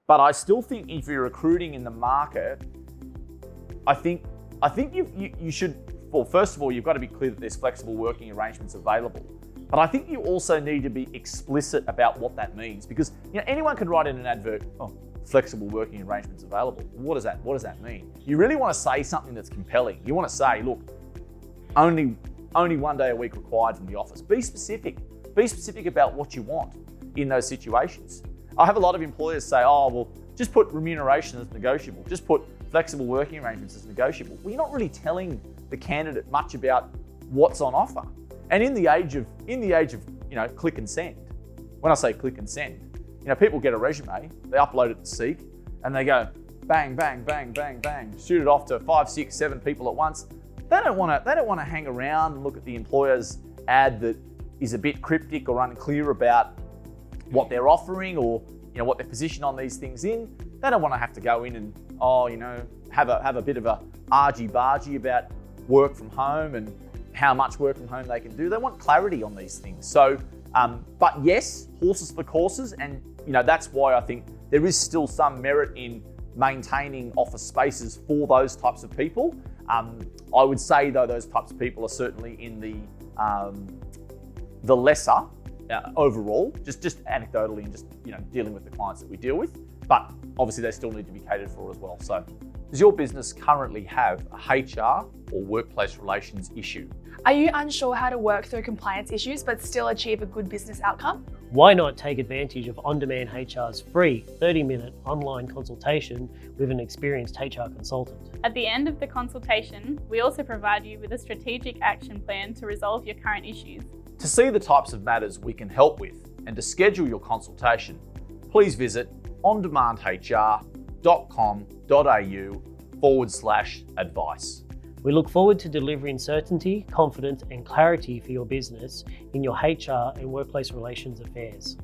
But I still think if you're recruiting in the market, I think you should, well, first of all, you've got to be clear that there's flexible working arrangements available. But I think you also need to be explicit about what that means, because anyone can write in an advert, flexible working arrangements available. What does that mean? You really want to say something that's compelling. You want to say, look, only 1 day a week required from the office. Be specific. Be specific about what you want in those situations. I have a lot of employers say, just put remuneration as negotiable. Just put flexible working arrangements as negotiable. Well, you're not really telling the candidate much about what's on offer. And in the age of click and send, when I say click and send, people get a resume, they upload it to Seek, and they go bang, bang, bang, bang, bang, shoot it off to 5, 6, 7 people at once. They don't want to hang around and look at the employer's ad that is a bit cryptic or unclear about what they're offering or what their position on these things in. They don't want to have to go in and have a bit of a argy-bargy about work from home and how much work from home they can do. They want clarity on these things. So, but yes, horses for courses, and that's why I think there is still some merit in maintaining office spaces for those types of people. I would say though those types of people are certainly in the lesser overall, just anecdotally and just dealing with the clients that we deal with. But obviously they still need to be catered for as well. So, does your business currently have a HR or workplace relations issue? Are you unsure how to work through compliance issues but still achieve a good business outcome? Why not take advantage of On-Demand HR's free 30-minute online consultation with an experienced HR consultant? At the end of the consultation, we also provide you with a strategic action plan to resolve your current issues. To see the types of matters we can help with and to schedule your consultation, please visit ondemandhr.com.au/advice. We look forward to delivering certainty, confidence, and clarity for your business in your HR and workplace relations affairs.